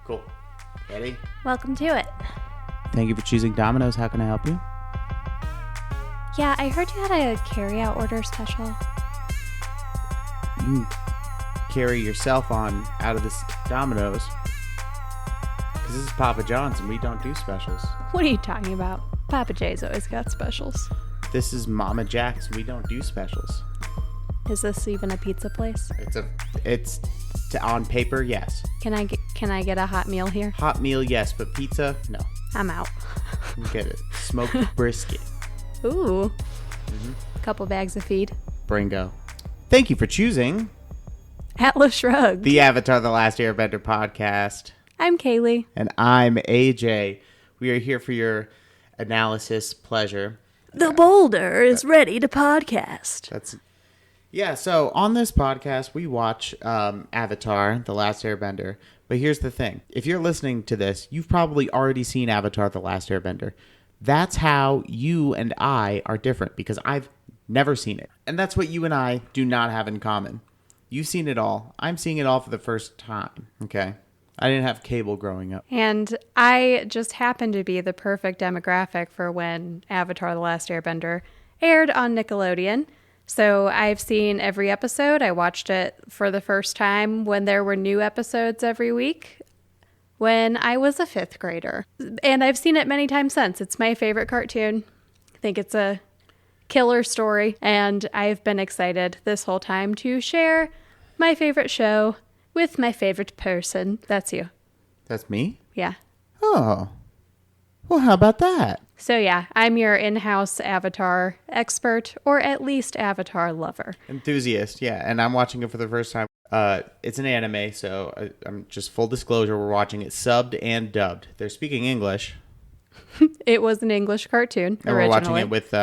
Cool. Ready? Welcome to it. Thank you for choosing Domino's. How can I help you? Yeah, I heard you had a carry-out order special. You can carry yourself on out of this Domino's. Because this is Papa John's and we don't do specials. What are you talking about? Papa J's always got specials. This is Mama Jack's and we don't do specials. Is this even a pizza place? It's on paper, yes. Can I get a hot meal here? Hot meal, yes, but pizza, no. I'm out. Get it. Smoked brisket. Ooh. Couple bags of feed. Bringo. Thank you for choosing Atlas Shrugged. the Avatar: The Last Airbender podcast. I'm Kaylee. And I'm AJ. We are here for your analysis pleasure. The boulder is ready to podcast. So on this podcast, we watch Avatar: The Last Airbender. But here's the thing. If you're listening to this, you've probably already seen Avatar: The Last Airbender. That's how you and I are different, because I've never seen it. And that's what you and I do not have in common. You've seen it all. I'm seeing it all for the first time, okay? I didn't have cable growing up. And I just happened to be the perfect demographic for when Avatar: The Last Airbender aired on Nickelodeon. So I've seen every episode. I watched it for the first time when there were new episodes every week when I was a 5th grader. And I've seen it many times since. It's my favorite cartoon. I think it's a killer story. And I've been excited this whole time to share my favorite show with my favorite person. That's you. That's me? Yeah. Oh. Well, how about that? So yeah, I'm your in-house Avatar expert, or at least Avatar lover. Enthusiast, yeah. And I'm watching it for the first time. It's an anime, so I'm just full disclosure. We're watching it subbed and dubbed. They're speaking English. It was an English cartoon and originally. We're watching it with,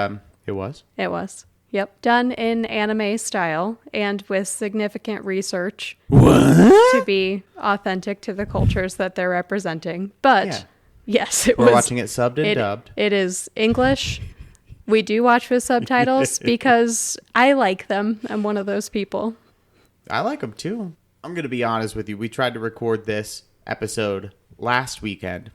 it was? It was. Yep. Done in anime style and with significant research. What? To be authentic to the cultures that they're representing. But yeah. Yes, We're watching it subbed and dubbed. It is English. We do watch with subtitles because I like them. I'm one of those people. I like them too. I'm going to be honest with you. We tried to record this episode last weekend,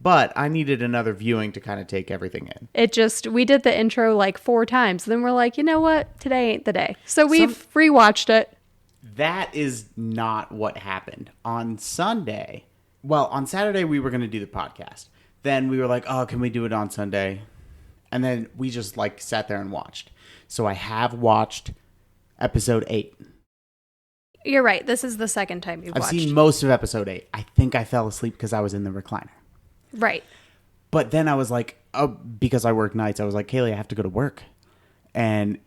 but I needed another viewing to kind of take everything in. We did the intro like 4 times. Then we're like, you know what? Today ain't the day. So we've rewatched it. That is not what happened. On Saturday, we were going to do the podcast. Then we were like, oh, can we do it on Sunday? And then we just sat there and watched. So I have watched episode 8. You're right. This is the second time you've watched. I've seen most of episode 8. I think I fell asleep because I was in the recliner. Right. But then I was like, because I work nights, I was like, Kaylee, I have to go to work. And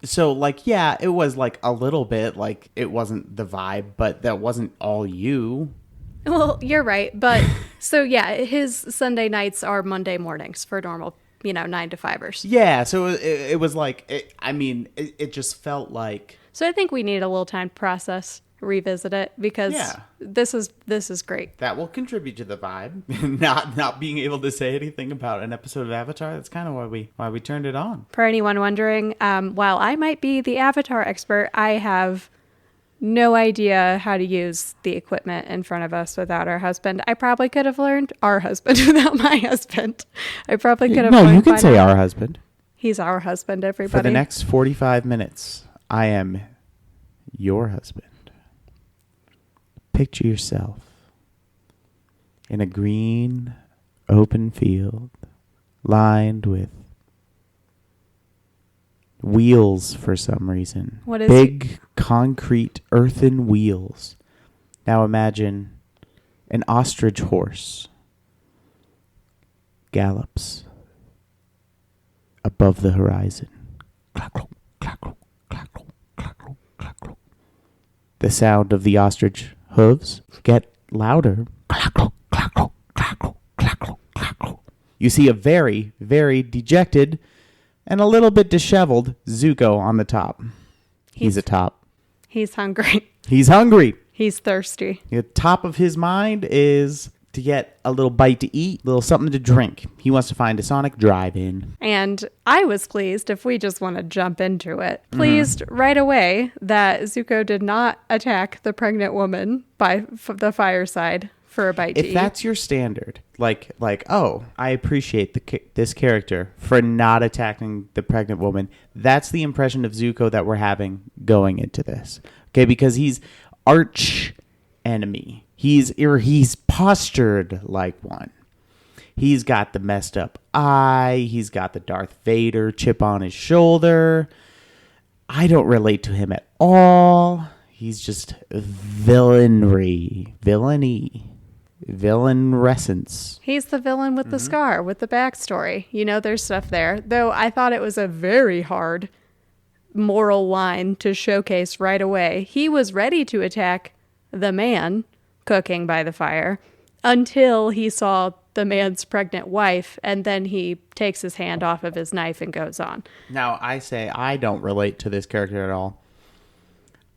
so it was a little bit it wasn't the vibe, but that wasn't all you. Well, you're right. But so yeah, his Sunday nights are Monday mornings for normal, 9 to 5ers. Yeah. So it was it just felt like. So I think we need a little time to process, revisit it, because this is great. That will contribute to the vibe. not being able to say anything about an episode of Avatar. That's kind of why we turned it on. For anyone wondering, while I might be the Avatar expert, I have no idea how to use the equipment in front of us without our husband. I probably could have learned our husband without my husband. I probably could have learned. No, you can say our husband. He's our husband, everybody. For the next 45 minutes, I am your husband. Picture yourself in a green, open field lined with wheels for some reason. What is big concrete earthen wheels. Now imagine an ostrich horse gallops above the horizon. The sound of the ostrich hooves get louder. You see a very, very dejected and a little bit disheveled Zuko on the top. He's a top. He's hungry. He's hungry. He's thirsty. The top of his mind is to get a little bite to eat, a little something to drink. He wants to find a Sonic drive-in. And I was pleased, if we just want to jump into it, pleased right away that Zuko did not attack the pregnant woman by the fireside for a bite to eat. If that's your standard, like, oh, I appreciate this character for not attacking the pregnant woman, that's the impression of Zuko that we're having going into this. Okay, because he's arch enemy. He's postured like one. He's got the messed up eye. He's got the Darth Vader chip on his shoulder. I don't relate to him at all. He's just villainy. Villainescence. He's the villain with the scar, with the backstory. You know, there's stuff there. Though I thought it was a very hard moral line to showcase right away. He was ready to attack the man cooking by the fire until he saw the man's pregnant wife, and then he takes his hand off of his knife and goes on. Now, I say I don't relate to this character at all.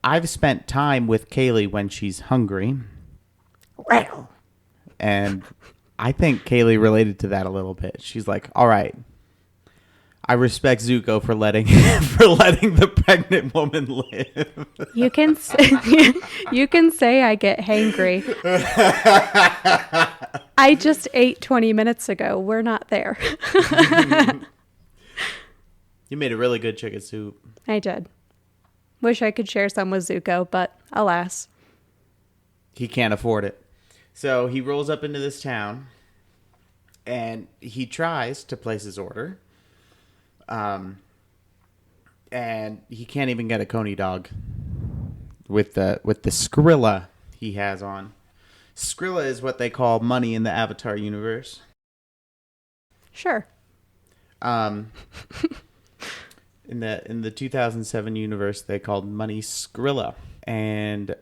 I've spent time with Kaylee when she's hungry. And I think Kaylee related to that a little bit. She's like, all right, I respect Zuko for letting the pregnant woman live. You can say I get hangry. I just ate 20 minutes ago. We're not there. You made a really good chicken soup. I did. Wish I could share some with Zuko, but alas. He can't afford it. So he rolls up into this town, and he tries to place his order. And he can't even get a coney dog with the Skrilla he has on. Skrilla is what they call money in the Avatar universe. Sure. In the 2007 universe, they called money Skrilla. And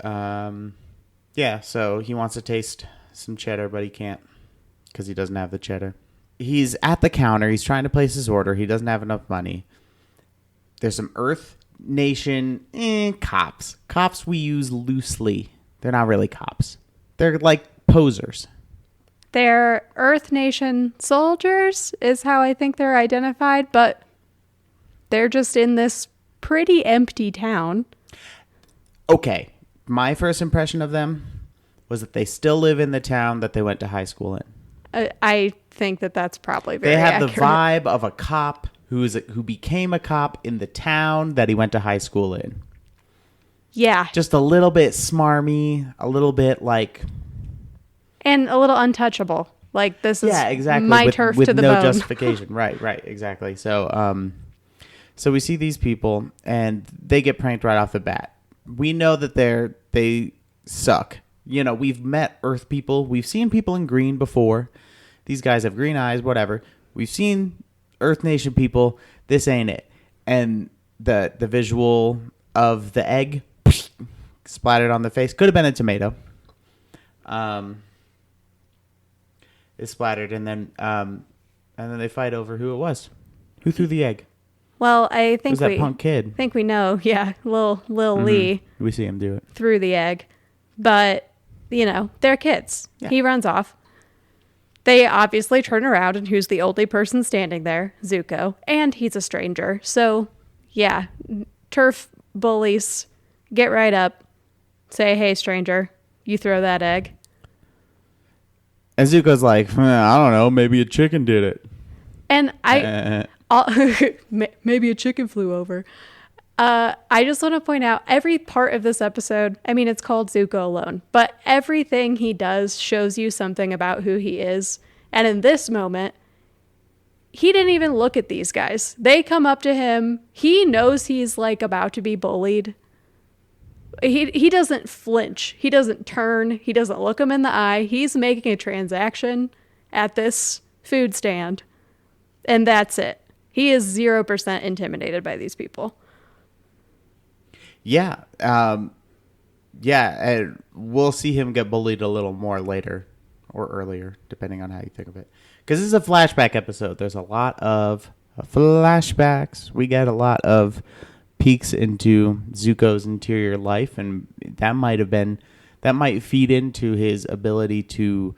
yeah, so he wants to taste some cheddar, but he can't because he doesn't have the cheddar. He's at the counter. He's trying to place his order. He doesn't have enough money. There's some Earth Nation cops. Cops we use loosely. They're not really cops. They're like posers. They're Earth Nation soldiers is how I think they're identified, but they're just in this pretty empty town. Okay. My first impression of them was that they still live in the town that they went to high school in. I think that's probably very accurate. They have accurate. the vibe of a cop who became a cop in the town that he went to high school in. Yeah. Just a little bit smarmy, a little bit like... And a little untouchable. Like, this is exactly. my turf with to the no bone. justification. Right, exactly. So we see these people, and they get pranked right off the bat. We know that they suck. You know, we've met Earth people. We've seen people in green before. These guys have green eyes, whatever. We've seen Earth Nation people. This ain't it. And the visual of the egg splattered on the face. Could have been a tomato. It splattered, and then they fight over who it was. Who threw the egg? Well, I think it was that punk kid. I think we know. Yeah, Lil Lee. We see him do it. Threw the egg. But, you know, they're kids. Yeah. He runs off. They obviously turn around, and who's the only person standing there? Zuko. And he's a stranger. So, yeah, turf bullies, get right up. Say, hey, stranger, you throw that egg. And Zuko's like, I don't know, maybe a chicken did it. And maybe a chicken flew over. I just want to point out every part of this episode, I mean, it's called Zuko Alone, but everything he does shows you something about who he is. And in this moment, he didn't even look at these guys. They come up to him. He knows he's like about to be bullied. He doesn't flinch. He doesn't turn. He doesn't look him in the eye. He's making a transaction at this food stand. And that's it. He is 0% intimidated by these people. Yeah. And we'll see him get bullied a little more later or earlier, depending on how you think of it. Because this is a flashback episode. There's a lot of flashbacks. We get a lot of peeks into Zuko's interior life, and that might feed into his ability to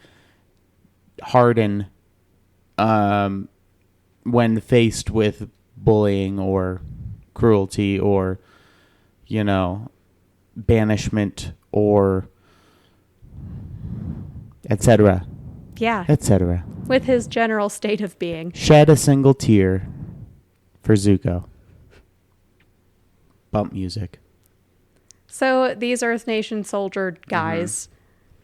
harden when faced with bullying or cruelty or, banishment or etc. Yeah. Etc. With his general state of being. Shed a single tear for Zuko. Bump music. So these Earth Nation soldier guys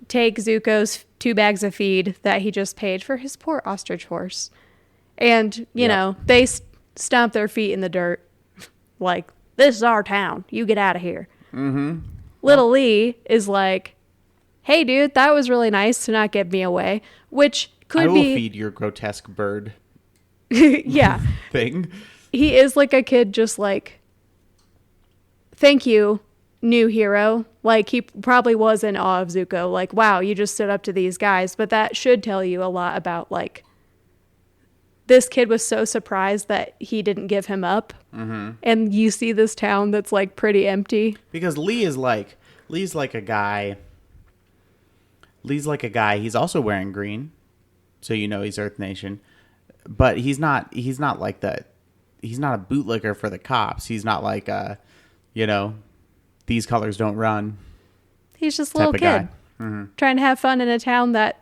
take Zuko's 2 bags of feed that he just paid for his poor ostrich horse. And, you know, they stomp their feet in the dirt. Like, this is our town. You get out of here. Mm-hmm. Little Lee is like, hey, dude, that was really nice to not give me away. Which could be... I will feed your grotesque bird. Yeah. Thing. He is like a kid just like, thank you, new hero. Like, he probably was in awe of Zuko. Like, wow, you just stood up to these guys. But that should tell you a lot about, like, this kid was so surprised that he didn't give him up. Mm-hmm. And you see this town that's, like, pretty empty. Because Lee's like a guy. Lee's like a guy. He's also wearing green. So you know he's Earth Nation. But he's not like that. He's not a bootlicker for the cops. He's not like, these colors don't run. He's just a little kid trying to have fun in a town that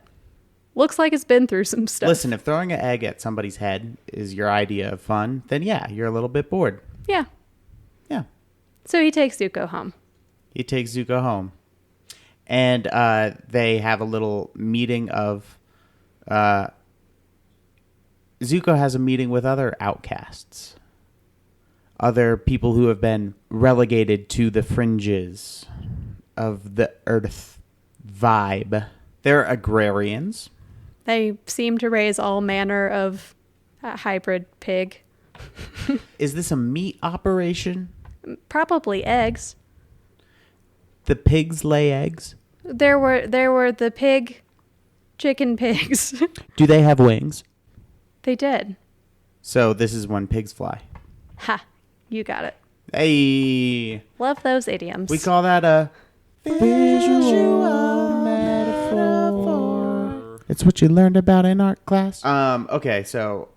looks like it's been through some stuff. Listen, if throwing an egg at somebody's head is your idea of fun, then yeah, you're a little bit bored. Yeah. Yeah. So he takes Zuko home. And they have a little meeting of... Zuko has a meeting with other outcasts. Other people who have been relegated to the fringes of the Earth vibe. They're agrarians. They seem to raise all manner of hybrid pig. Is this a meat operation? Probably eggs. The pigs lay eggs? There were the chicken pigs. Do they have wings? They did. So this is when pigs fly. Ha, you got it. Hey. Love those idioms. We call that a visual metaphor. It's what you learned about in art class. Okay, so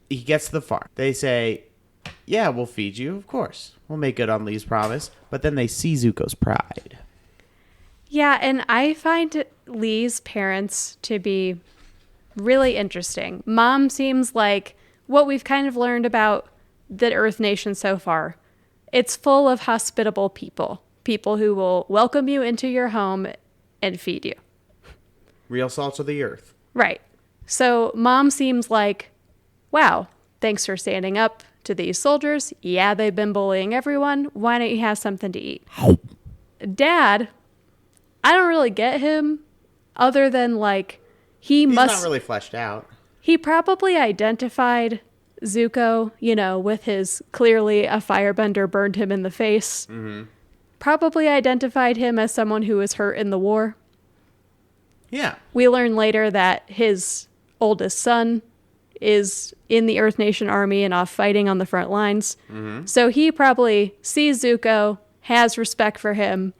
he gets to the farm. They say, yeah, we'll feed you, of course. We'll make good on Lee's promise. But then they see Zuko's pride. Yeah, and I find Lee's parents to be really interesting. Mom seems like what we've kind of learned about the Earth Nation so far. It's full of hospitable people. People who will welcome you into your home and feed you. Real salt of the earth. Right. So Mom seems like, wow, thanks for standing up to these soldiers. Yeah, they've been bullying everyone. Why don't you have something to eat? Dad, I don't really get him other than like, He's not really fleshed out. He probably identified Zuko, with his clearly a firebender burned him in the face. Mm-hmm. Probably identified him as someone who was hurt in the war. Yeah. We learn later that his oldest son is in the Earth Nation army and off fighting on the front lines. Mm-hmm. So he probably sees Zuko, has respect for him,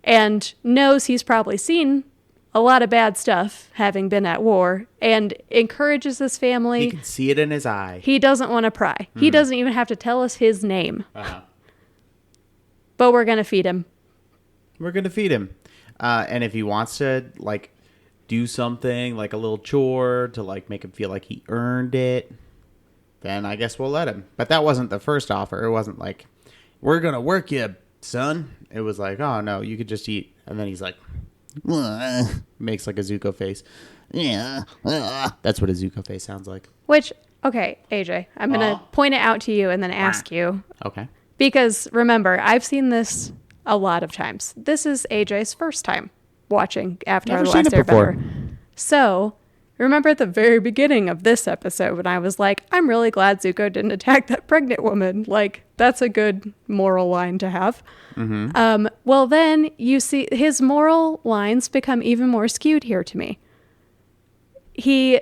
and knows he's probably seen a lot of bad stuff, having been at war, and encourages his family. You can see it in his eye. He doesn't want to pry. Mm-hmm. He doesn't even have to tell us his name. Uh-huh. But we're going to feed him. And if he wants to, do something, like a little chore, to, make him feel like he earned it, then I guess we'll let him. But that wasn't the first offer. It wasn't like, we're going to work you, son. It was like, oh, no, you could just eat. And then he's like... makes like a Zuko face. Yeah. That's what a Zuko face sounds like. Which, okay, AJ, I'm going to point it out to you and then ask you. Okay. Because remember, I've seen this a lot of times. This is AJ's first time watching Avatar: The Last Airbender. So, remember at the very beginning of this episode when I was like, I'm really glad Zuko didn't attack that pregnant woman. Like, that's a good moral line to have. Mm-hmm. Well, then you see his moral lines become even more skewed here to me. He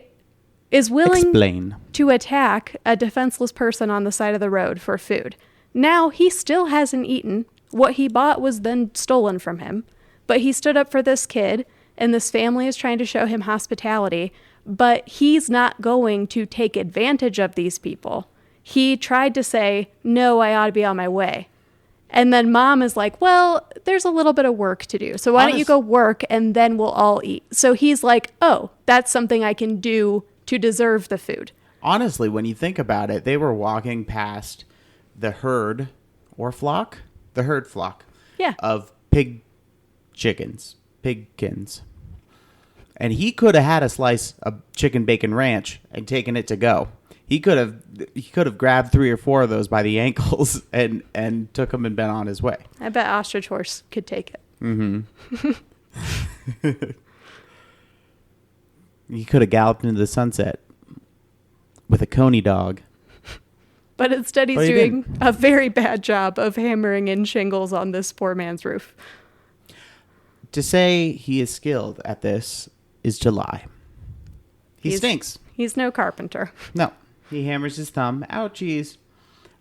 is willing to attack a defenseless person on the side of the road for food. Now, he still hasn't eaten. What he bought was then stolen from him. But he stood up for this kid. and this family is trying to show him hospitality, but he's not going to take advantage of these people. He tried to say, no, I ought to be on my way. And then mom is like, well, there's a little bit of work to do. So why don't you go work and then we'll all eat? So he's like, oh, that's something I can do to deserve the food. Honestly, when you think about it, they were walking past the herd or flock? The herd flock. Yeah. Of pigkins. And he could have had a slice of chicken bacon ranch and taken it to go. He could have grabbed 3 or 4 of those by the ankles and took them and been on his way. I bet ostrich horse could take it. Mm-hmm. He could have galloped into the sunset with a coney dog. But instead he's doing a very bad job of hammering in shingles on this poor man's roof. To say he is skilled at this is to lie. He stinks. He's no carpenter. No. He hammers his thumb. Ouchies.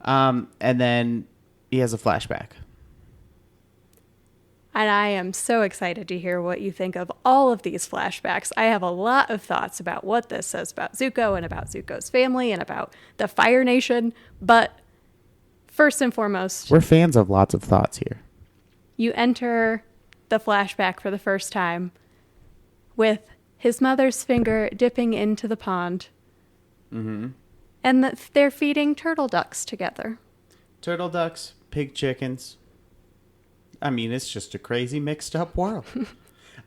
And then he has a flashback. And I am so excited to hear what you think of all of these flashbacks. I have a lot of thoughts about what this says about Zuko and about Zuko's family and about the Fire Nation. But first and foremost, we're fans of lots of thoughts here. You enter the flashback for the first time with his mother's finger dipping into the pond. Mm-hmm. And they're feeding turtle ducks together. Turtle ducks, pig chickens. I mean, it's just a crazy mixed up world.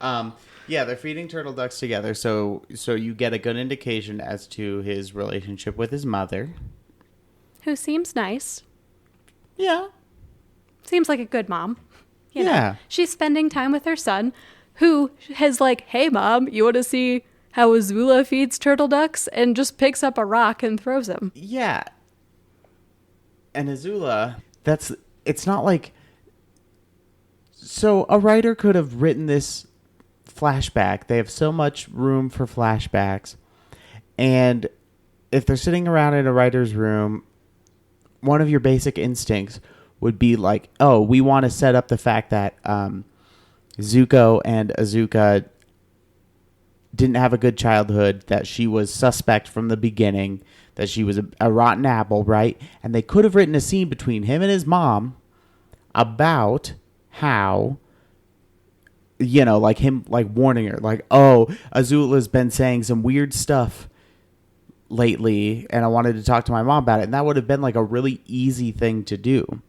Yeah, they're feeding turtle ducks together. So you get a good indication as to his relationship with his mother. Who seems nice. Yeah. Seems like a good mom. You know, yeah. She's spending time with her son, who has like, hey, Mom, you want to see how Azula feeds turtle ducks? And just picks up a rock and throws him. Yeah. And Azula, it's not like... So a writer could have written this flashback. They have so much room for flashbacks. And if they're sitting around in a writer's room, one of your basic instincts would be like, oh, we want to set up the fact that Zuko and Azuka didn't have a good childhood, that she was suspect from the beginning, that she was a rotten apple, right? And they could have written a scene between him and his mom about how, you know, like him, like warning her, like, oh, Azula's been saying some weird stuff lately, and I wanted to talk to my mom about it. And that would have been like a really easy thing to do.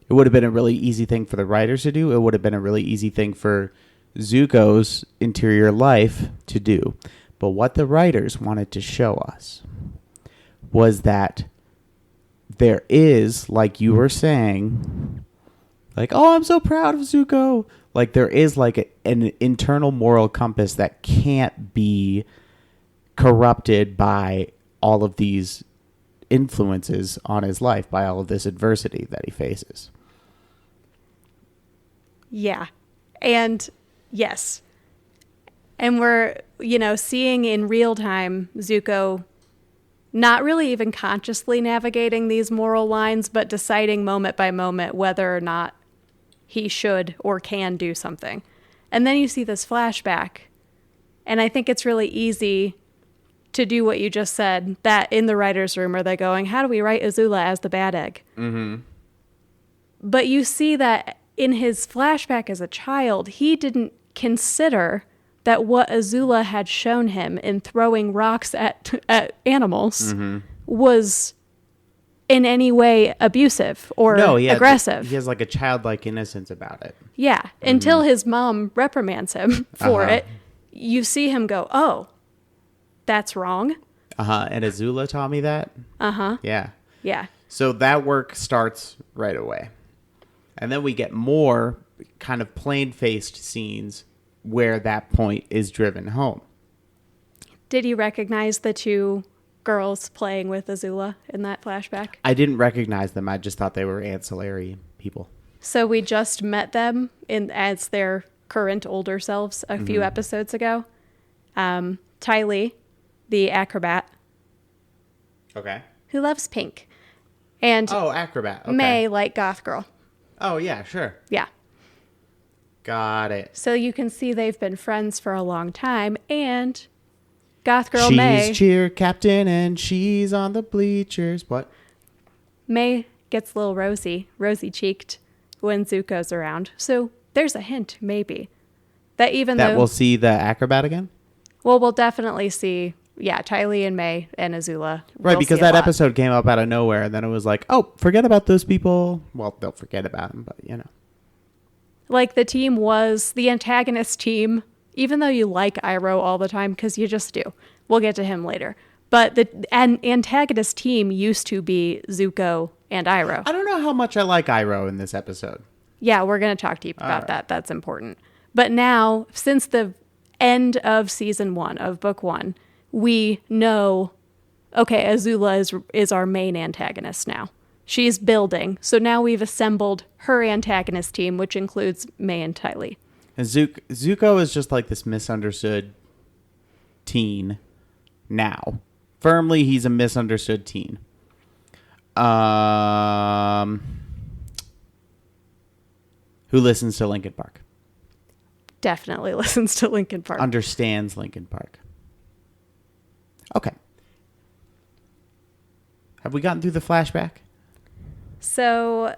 It would have been a really easy thing for the writers to do. It would have been a really easy thing for Zuko's interior life to do. But what the writers wanted to show us was that there is, like you were saying, like, oh, I'm so proud of Zuko. Like, there is like an internal moral compass that can't be corrupted by all of these influences on his life, by all of this adversity that he faces. Yeah. And yes. And we're, you know, seeing in real time Zuko not really even consciously navigating these moral lines, but deciding moment by moment whether or not he should or can do something. And then you see this flashback. And I think it's really easy to do what you just said, that in the writer's room are they going, how do we write Azula as the bad egg? Mm-hmm. But you see that in his flashback as a child, he didn't consider that what Azula had shown him in throwing rocks at animals was in any way abusive or aggressive. He has like a childlike innocence about it. Yeah. Until his mom reprimands him for it, you see him go, oh, that's wrong. And Azula taught me that. Yeah. Yeah. So that work starts right away. And then we get more kind of plain-faced scenes where that point is driven home. Did you recognize the two girls playing with Azula in that flashback? I didn't recognize them. I just thought they were ancillary people. So we just met them as their current older selves a few episodes ago. Ty Lee, the acrobat. Okay. Who loves pink. And acrobat. Okay. May, like goth girl. Oh, yeah, sure. Yeah. Got it. So you can see they've been friends for a long time, and Goth Girl She's May. cheer captain and she's on the bleachers. What? May gets a little rosy cheeked when Zuko's around. So there's a hint, maybe, that we'll see the acrobat again? Well, we'll definitely see, Tylee and May and Azula. Right, because that episode came up out of nowhere, and then it was like, oh, forget about those people. Well, they'll forget about them, but Like, the antagonist team, even though you like Iroh all the time, because you just do. We'll get to him later. But the antagonist team used to be Zuko and Iroh. I don't know how much I like Iroh in this episode. Yeah, we're going to talk to you about that. That's important. But now, since the end of season 1 of book 1, we know, okay, Azula is our main antagonist now. She's building. So now we've assembled her antagonist team, which includes May and Tylee. And Zuko is just like this misunderstood teen now. Firmly, he's a misunderstood teen. Who listens to Linkin Park. Definitely listens to Linkin Park. Understands Linkin Park. Okay. Have we gotten through the flashback? So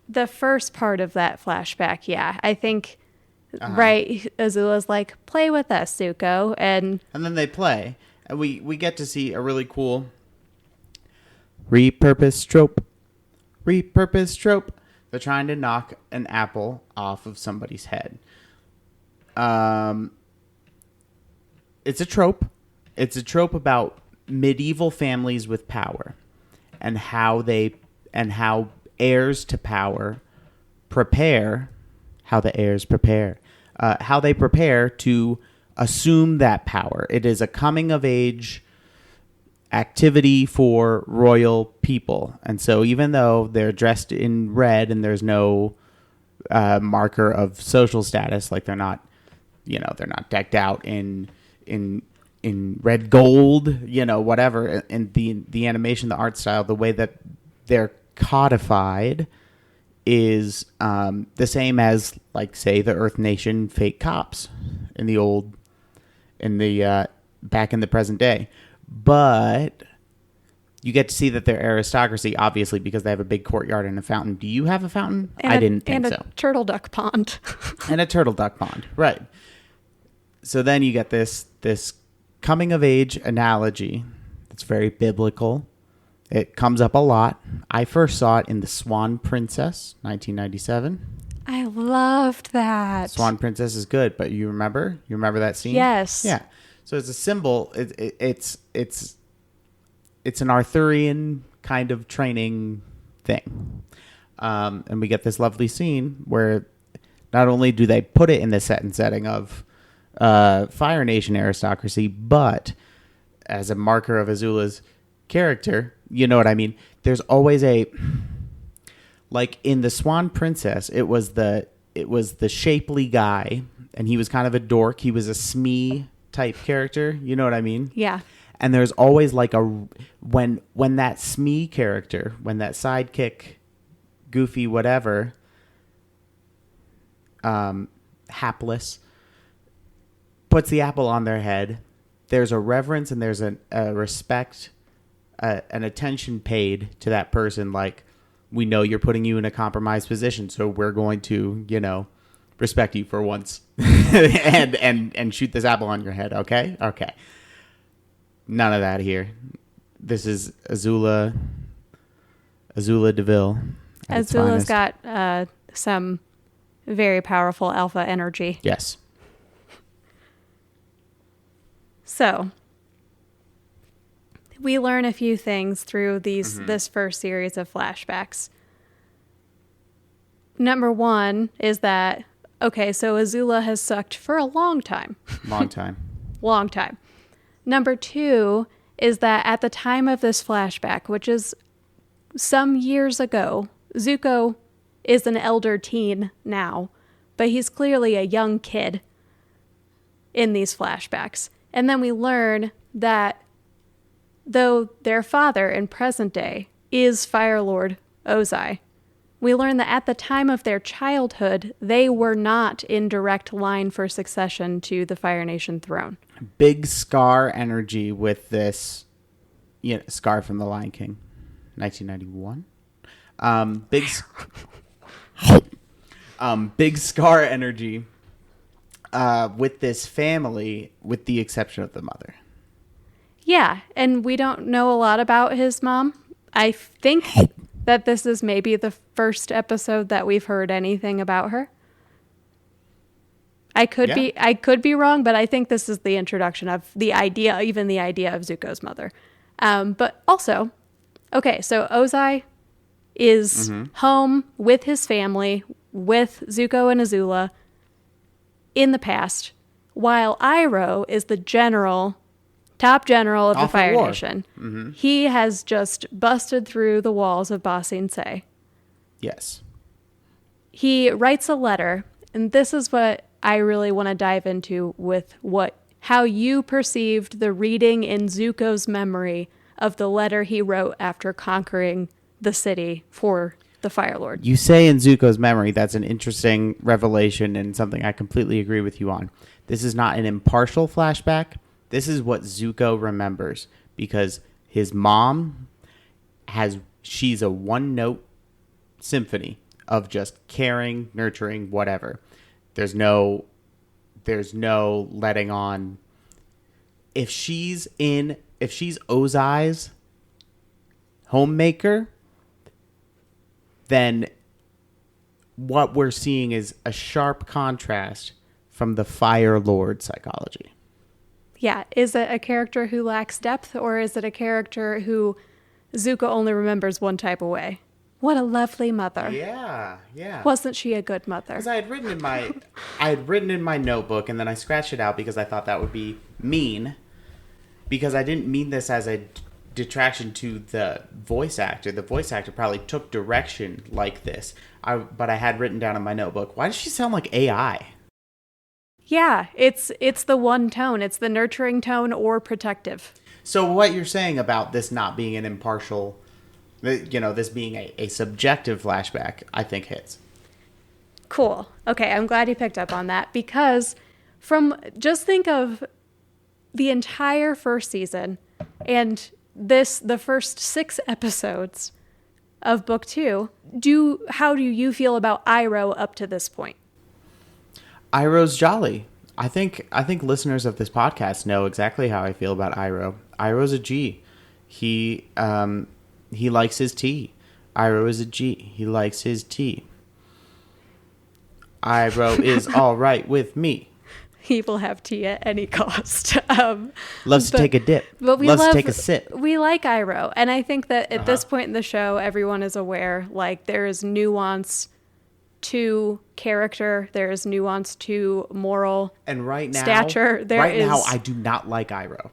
the first part of that flashback, I think, right, Azula's like, play with us, Zuko. And then they play. And we get to see a really cool repurposed trope. They're trying to knock an apple off of somebody's head. It's a trope. It's a trope about medieval families with power and how heirs to power prepare, how they prepare to assume that power. It is a coming of age activity for royal people. And so even though they're dressed in red and there's no marker of social status, like they're not decked out in red gold, whatever, and the animation, the art style, the way that they're codified is the same as, like, say, the Earth Nation fake cops back in the present day. But you get to see that they're aristocracy, obviously, because they have a big courtyard and a fountain. Do you have a fountain? I didn't think so. And a turtle duck pond. And a turtle duck pond, right. So then you get this coming of age analogy. It's very biblical. It comes up a lot. I first saw it in The Swan Princess, 1997. I loved that. Swan Princess is good, but you remember? You remember that scene? Yes. Yeah. So it's a symbol. It's an Arthurian kind of training thing. And we get this lovely scene where not only do they put it in the set and setting of Fire Nation aristocracy, but as a marker of Azula's character, you know what I mean? There's always like in The Swan Princess, it was the shapely guy, and he was kind of a dork. He was a Smee type character, you know what I mean? Yeah. And there's always like when that Smee character, when that sidekick, goofy whatever, hapless, puts the apple on their head, there's a reverence and there's a respect, an attention paid to that person. Like, we know you're putting you in a compromised position, so we're going to, respect you for once and shoot this apple on your head. Okay. None of that here. This is Azula Deville. Azula's got some very powerful alpha energy. Yes. So we learn a few things through this first series of flashbacks. Number one is that, okay, so Azula has sucked for a long time. Long time. Long time. Number two is that at the time of this flashback, which is some years ago, Zuko is an elder teen now, but he's clearly a young kid in these flashbacks. And then we learn that though their father in present day is Fire Lord Ozai, we learn that at the time of their childhood, they were not in direct line for succession to the Fire Nation throne. Big Scar energy with this, Scar from The Lion King, 1991. Big Scar energy with this family, with the exception of the mother. Yeah, and we don't know a lot about his mom. I think that this is maybe the first episode that we've heard anything about her. I could be wrong, but I think this is the introduction of the idea, even the idea of Zuko's mother. But also, okay, so Ozai is home with his family, with Zuko and Azula in the past, while Iroh is the top general of the Fire Nation. Mm-hmm. He has just busted through the walls of Ba Sing Se. Yes. He writes a letter, and this is what I really want to dive into with how you perceived the reading in Zuko's memory of the letter he wrote after conquering the city for the Fire Lord. You say in Zuko's memory, that's an interesting revelation and something I completely agree with you on. This is not an impartial flashback. This is what Zuko remembers because his mom she's a one-note symphony of just caring, nurturing, whatever. There's no letting on. If she's Ozai's homemaker, then what we're seeing is a sharp contrast from the Fire Lord psychology. Yeah, is it a character who lacks depth, or is it a character who Zuko only remembers one type of way? What a lovely mother. Yeah. Wasn't she a good mother? Because I had written in my notebook, and then I scratched it out because I thought that would be mean. Because I didn't mean this as a detraction to the voice actor. The voice actor probably took direction like this. But I had written down in my notebook, why does she sound like AI? Yeah, it's the one tone. It's the nurturing tone or protective. So what you're saying about this not being an impartial, this being a subjective flashback, I think hits. Cool. Okay, I'm glad you picked up on that because just think of the entire first season and the first 6 episodes of book 2. How do you feel about Iroh up to this point? Iroh's jolly. I think listeners of this podcast know exactly how I feel about Iroh. Iroh's a G. He likes his tea. Iroh is a G. He likes his tea. Iroh is all right with me. He will have tea at any cost. Loves to take a dip. But loves to take a sip. We like Iroh. And I think that at this point in the show, everyone is aware, there is nuance to character. There is nuance to moral stature. Now, I do not like Iroh.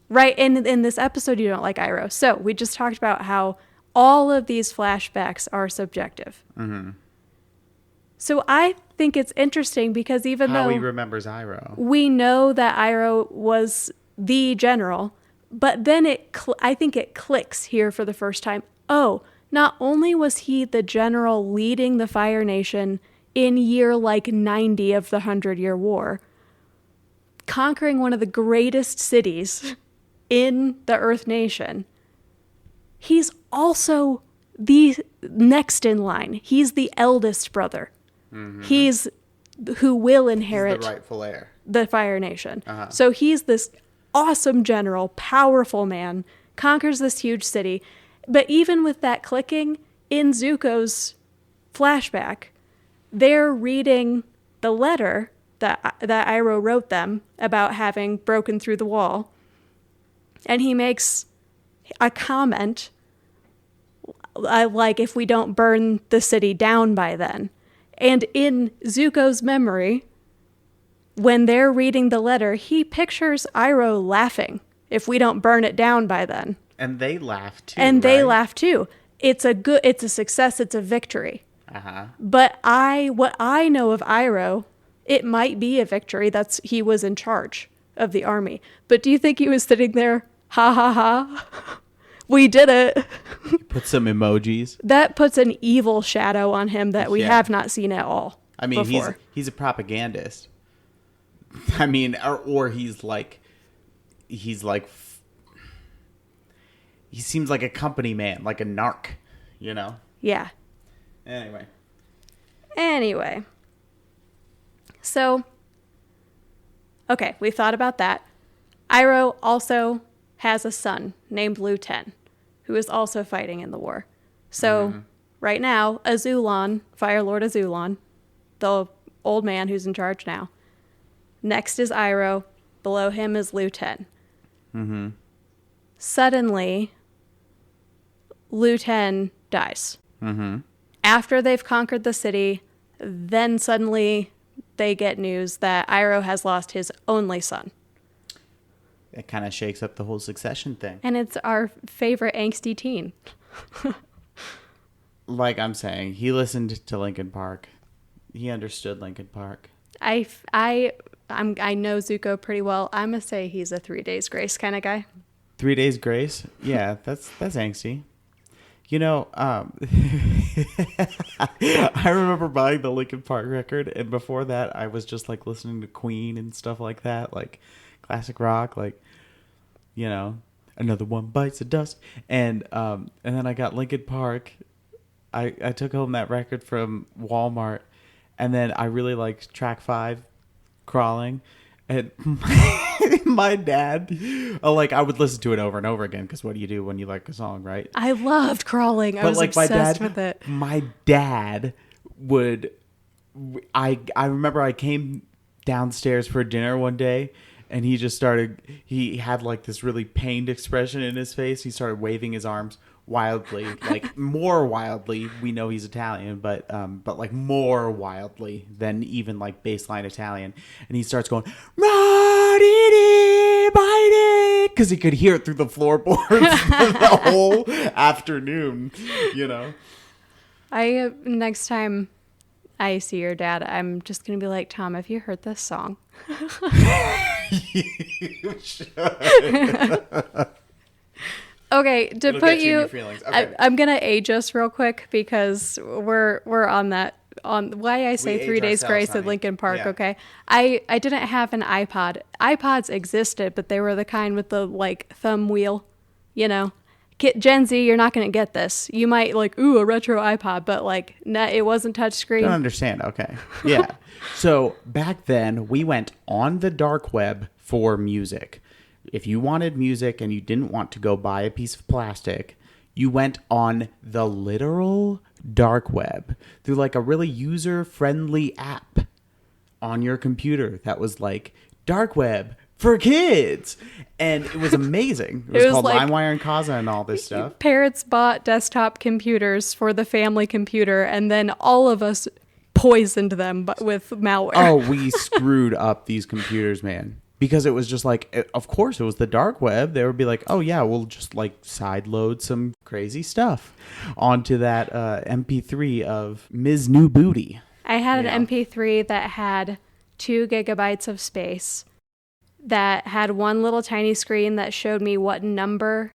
Right. And in this episode, you don't like Iroh. So we just talked about how all of these flashbacks are subjective. Mm-hmm. So I think it's interesting because even though he remembers Iroh, we know that Iroh was the general, but then I think it clicks here for the first time. Oh, not only was he the general leading the Fire Nation in year 90 of the 100-Year War, conquering one of the greatest cities in the Earth Nation, he's also the next in line. He's the eldest brother. Mm-hmm. He's who will inherit the rightful heir, the Fire Nation. Uh-huh. So he's this awesome general, powerful man, conquers this huge city. But even with that clicking, in Zuko's flashback, they're reading the letter that Iroh wrote them about having broken through the wall. And he makes a comment like, if we don't burn the city down by then. And in Zuko's memory, when they're reading the letter, he pictures Iroh laughing, if we don't burn it down by then. And they laugh too. They laugh too. It's a success. It's a victory. Uh-huh. But what I know of Iroh, it might be a victory. He was in charge of the army. But do you think he was sitting there, ha ha ha, We did it. Put some emojis. That puts an evil shadow on him that we have not seen at all. I mean, before. he's a propagandist. I mean, or he seems like a company man, like a narc, you know? Yeah. Anyway. So, okay, we've thought about that. Iroh also has a son named Liu Ten, who is also fighting in the war. So, right now, Azulon, Fire Lord Azulon, the old man who's in charge now. Next is Iroh. Below him is Liu Ten. Mm-hmm. Suddenly, Liu Ten dies. Mm-hmm. After they've conquered the city, then suddenly they get news that Iroh has lost his only son. It kind of shakes up the whole succession thing. And it's our favorite angsty teen. Like I'm saying, he listened to Linkin Park. He understood Linkin Park. I know Zuko pretty well. I'm going to say he's a 3 days grace kind of guy. 3 days grace? Yeah, that's angsty. You know, I remember buying the Linkin Park record, and before that, I was just like listening to Queen and stuff like that, like classic rock, like, you know, Another One Bites the Dust, and then I got Linkin Park. I took home that record from Walmart, and then I really liked track 5, Crawling. And my dad, I would listen to it over and over again, because what do you do when you like a song, right? I loved Crawling. I was obsessed with it. My dad would, I remember I came downstairs for dinner one day, and he had like this really pained expression in his face. He started waving his arms wildly, like more wildly. We know he's Italian, but like more wildly than even like baseline Italian. And he starts going, because he could hear it through the floorboards the whole afternoon, you know. Next time I see your dad, I'm just gonna be like, Tom, have you heard this song? You should. Okay, to put you, okay. I'm gonna age us real quick, because we're on that, on why I say 3 days grace at Linkin Park. Yeah. Okay, I didn't have an iPod. iPods existed, but they were the kind with the like thumb wheel. You know, Gen Z, you're not gonna get this. You might like, ooh, a retro iPod, but like, it wasn't touchscreen. Don't understand. Okay, yeah. So back then, we went on the dark web for music. If you wanted music and you didn't want to go buy a piece of plastic, you went on the literal dark web through like a really user-friendly app on your computer that was like dark web for kids. And it was amazing. It was called like, LimeWire and Kazaa and all this stuff. Parents bought desktop computers for the family computer, and then all of us poisoned them with malware. Oh, we screwed up these computers, man. Because it was just like, of course, it was the dark web. They would be like, oh, yeah, we'll just like side load some crazy stuff onto that MP3 of Ms. New Booty. I had an MP3 that had 2 gigabytes of space, that had one little tiny screen that showed me what number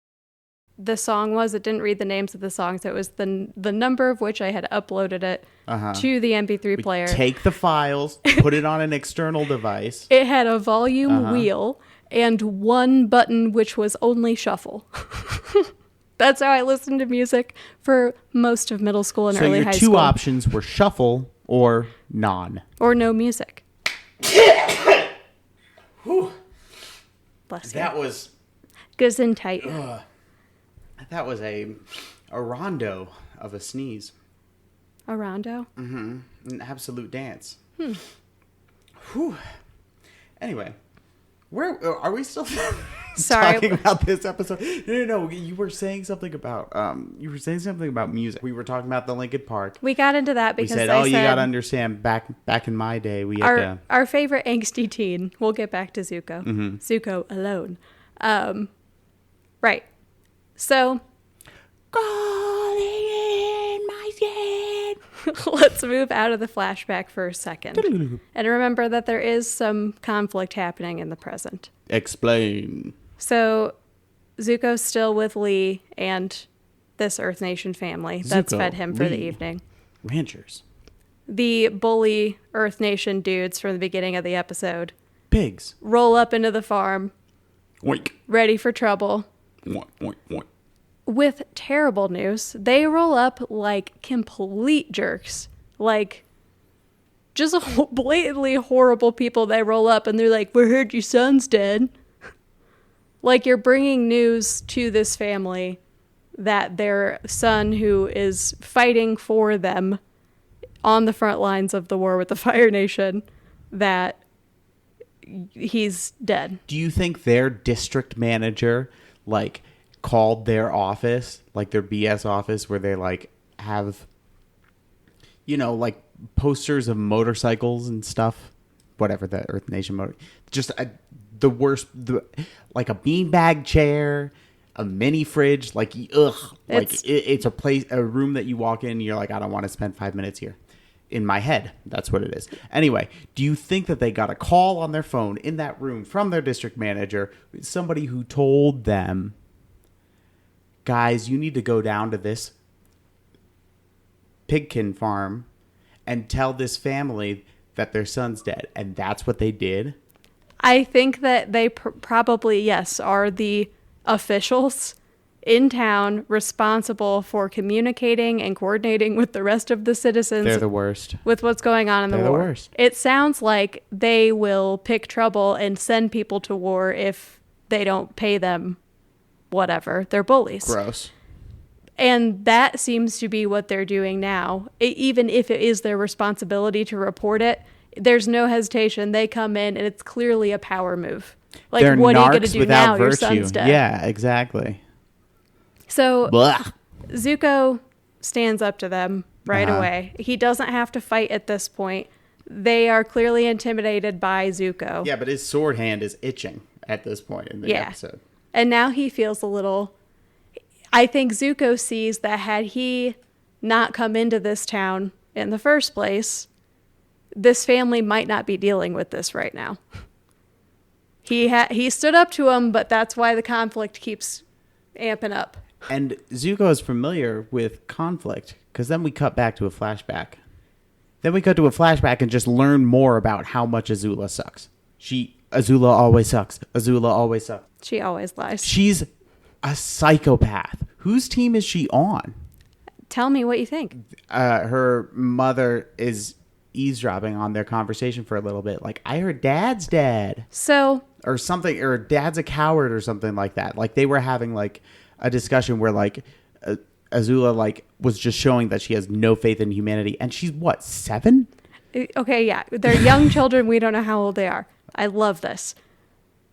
the song was. It didn't read the names of the songs. It was the number of which I had uploaded it to the MP3 player. Take the files, put it on an external device. It had a volume wheel and one button, which was only shuffle. That's how I listened to music for most of middle school and early high school. So your 2 options were shuffle or non. Or no music. Bless you. That was... Gesundheit. That was a rondo of a sneeze. A rondo? Mm-hmm. An absolute dance. Whew. Anyway, where are we still talking about this episode? No. You were saying something about music. We were talking about the Linkin Park. We got into that because we said, you got to understand. Back in my day, we had our favorite angsty teen. We'll get back to Zuko. Mm-hmm. Zuko alone. Right. So, calling in my skin. Let's move out of the flashback for a second. And remember that there is some conflict happening in the present. Explain. So, Zuko's still with Lee and this Earth Nation family that's Zuko, fed him for the Lee, evening. Ranchers. The bully Earth Nation dudes from the beginning of the episode Pigs. roll up into the farm, Oink. ready for trouble. Oink, oink, oink. With terrible news, they roll up like complete jerks. Like, just blatantly horrible people. They roll up and they're like, "We heard your son's dead." Like, you're bringing news to this family that their son, who is fighting for them on the front lines of the war with the Fire Nation, that he's dead. Do you think their district manager, like, called their office, like their BS office, where they, like, have, you know, like, posters of motorcycles and stuff? Whatever, the Earth Nation motor. Just the worst, like a beanbag chair, a mini fridge, like, ugh. It's a room that you walk in and you're like, I don't want to spend 5 minutes here. In my head, that's what it is. Anyway, do you think that they got a call on their phone in that room from their district manager, somebody who told them, guys, you need to go down to this pigkin farm and tell this family that their son's dead? And that's what they did? I think that they probably, yes, are the officials in town responsible for communicating and coordinating with the rest of the citizens. They're the worst. With what's going on in the war. They're the worst. It sounds like they will pick trouble and send people to war if they don't pay them whatever. They're bullies. Gross. And that seems to be what they're doing now. Even if it is their responsibility to report it, there's no hesitation. They come in and it's clearly a power move. Like, they're what are you going to narcs do without now? virtue. Your son's dead. Yeah, exactly. So Blah. Zuko stands up to them right away. He doesn't have to fight at this point. They are clearly intimidated by Zuko. Yeah, but his sword hand is itching at this point in the episode. And now he feels a little... I think Zuko sees that had he not come into this town in the first place, this family might not be dealing with this right now. He stood up to him, but that's why the conflict keeps amping up. And Zuko is familiar with conflict, because then we cut back to a flashback. Then we cut to a flashback and just learn more about how much Azula sucks. Azula always sucks. Azula always sucks. She always lies. She's a psychopath. Whose team is she on? Tell me what you think. Her mother is eavesdropping on their conversation for a little bit. Like, I heard Dad's dead. So... Or something, or Dad's a coward or something like that. Like, they were having, like, a discussion where, like, Azula, like, was just showing that she has no faith in humanity. And she's, what, 7? Okay, yeah. They're young children. We don't know how old they are. I love this.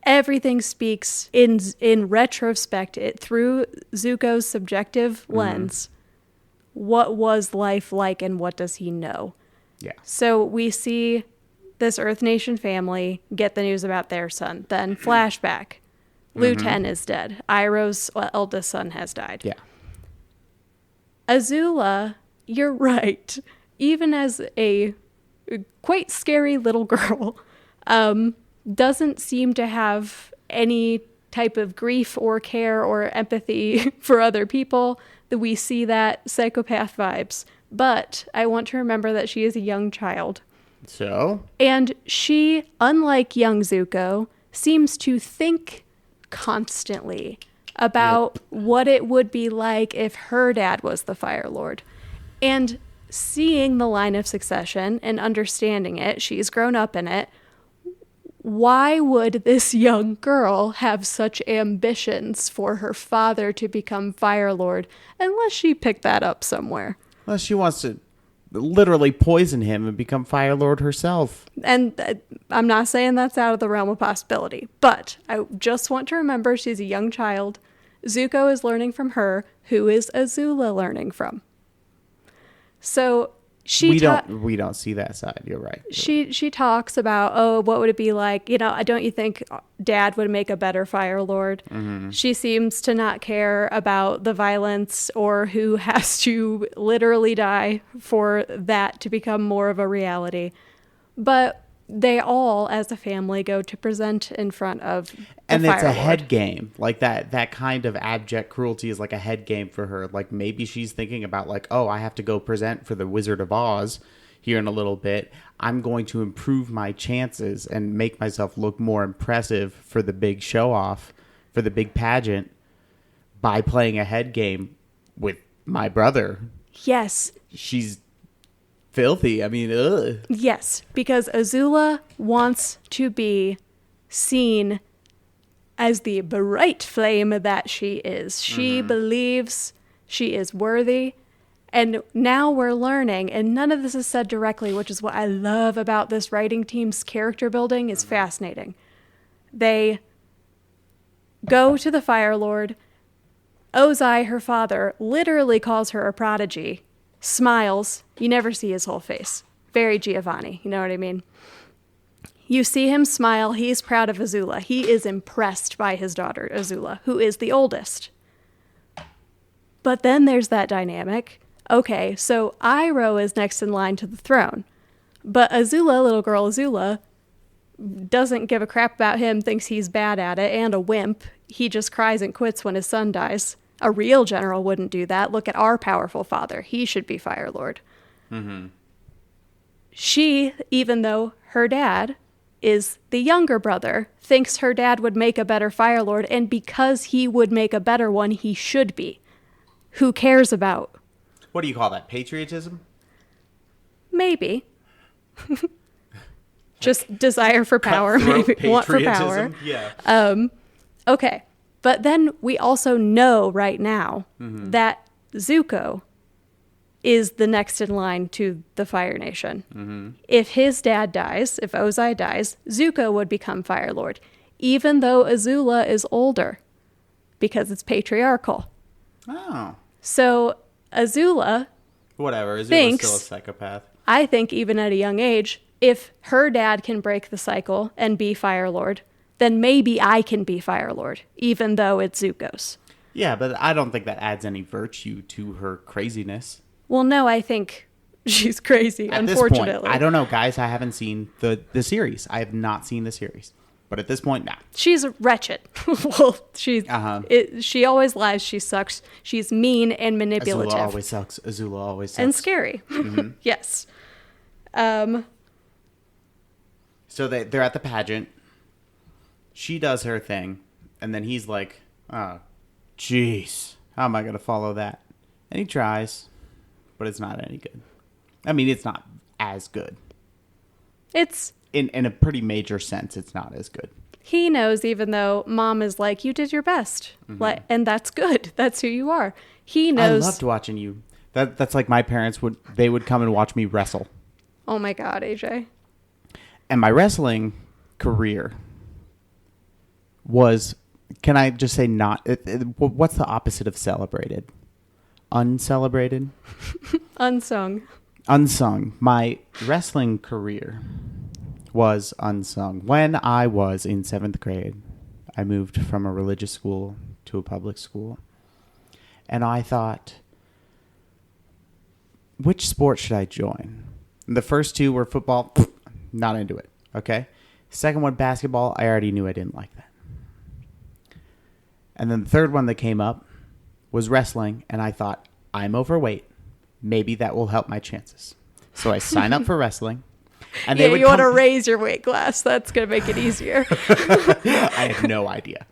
Everything speaks in retrospect, through Zuko's subjective lens. What was life like and what does he know? Yeah. So we see this Earth Nation family get the news about their son. Then flashback. Lu Ten is dead. Iroh's eldest son has died. Yeah. Azula, you're right. Even as a quite scary little girl, doesn't seem to have any type of grief or care or empathy for other people. That we see that psychopath vibes. But I want to remember that she is a young child. So? And she, unlike young Zuko, seems to think constantly about what it would be like if her dad was the Fire Lord. And seeing the line of succession and understanding it, she's grown up in it. Why would this young girl have such ambitions for her father to become Fire Lord unless she picked that up somewhere? Unless she wants to literally poison him and become Fire Lord herself. And I'm not saying that's out of the realm of possibility, but I just want to remember she's a young child. Zuko is learning from her. Who is Azula learning from? So we don't see that side. You're right. She talks about, what would it be like? Don't you think Dad would make a better Fire Lord? Mm-hmm. She seems to not care about the violence or who has to literally die for that to become more of a reality. But they all, as a family, go to present in front of the And Fire it's a Lord. head game. Like that kind of abject cruelty is like a head game for her. Like maybe she's thinking about like, oh, I have to go present for the Wizard of Oz here in a little bit. I'm going to improve my chances and make myself look more impressive for the big show off, for the big pageant by playing a head game with my brother. Yes. She's filthy. I mean, ugh. Yes, because Azula wants to be seen as the bright flame that she is. She believes she is worthy. And now we're learning, and none of this is said directly, which is what I love about this writing team's character building is fascinating. They go to the Fire Lord. Ozai, her father, literally calls her a prodigy, smiles. You never see his whole face. Very Giovanni, you know what I mean? You see him smile. He's proud of Azula. He is impressed by his daughter, Azula, who is the oldest. But then there's that dynamic. Okay, so Iroh is next in line to the throne. But Azula, little girl Azula, doesn't give a crap about him, thinks he's bad at it, and a wimp. He just cries and quits when his son dies. A real general wouldn't do that. Look at our powerful father. He should be Fire Lord. Mm-hmm. She, even though her dad is the younger brother, thinks her dad would make a better Fire Lord, and because he would make a better one, he should be. Who cares about? What do you call that? Patriotism? Maybe. Just desire for power, maybe want for power. Yeah. Okay. But then we also know right now that Zuko is the next in line to the Fire Nation. Mm-hmm. If his dad dies, if Ozai dies, Zuko would become Fire Lord, even though Azula is older, because it's patriarchal. Oh. So Azula Whatever. Azula's thinks, still a psychopath. I think even at a young age, if her dad can break the cycle and be Fire Lord, then maybe I can be Fire Lord, even though it's Zuko's. Yeah, but I don't think that adds any virtue to her craziness. Well, no, I think she's crazy, At unfortunately. this point, I don't know, guys. I haven't seen the series. I have not seen the series. But at this point, nah. She's wretched. Well, she always lies. She sucks. She's mean and manipulative. Azula always sucks. Azula always sucks. And scary. Mm-hmm. Yes. So they're at the pageant. She does her thing. And then he's like, oh, jeez. How am I going to follow that? And he tries. But it's not any good. I mean, it's not as good. It's... In a pretty major sense, it's not as good. He knows, even though Mom is like, you did your best. Mm-hmm. And that's good. That's who you are. He knows. I loved watching you. That's like my parents would come and watch me wrestle. Oh my God, AJ. And my wrestling career was, can I just say what's the opposite of celebrated? Uncelebrated? Unsung. Unsung. My wrestling career was unsung. When I was in 7th grade, I moved from a religious school to a public school. And I thought, which sport should I join? And the first two were football, not into it, okay? Second one, basketball, I already knew I didn't like that. And then the third one that came up was wrestling, and I thought, I'm overweight. Maybe that will help my chances. So I sign up for wrestling. And yeah, you want to raise your weight class. That's going to make it easier. I had no idea.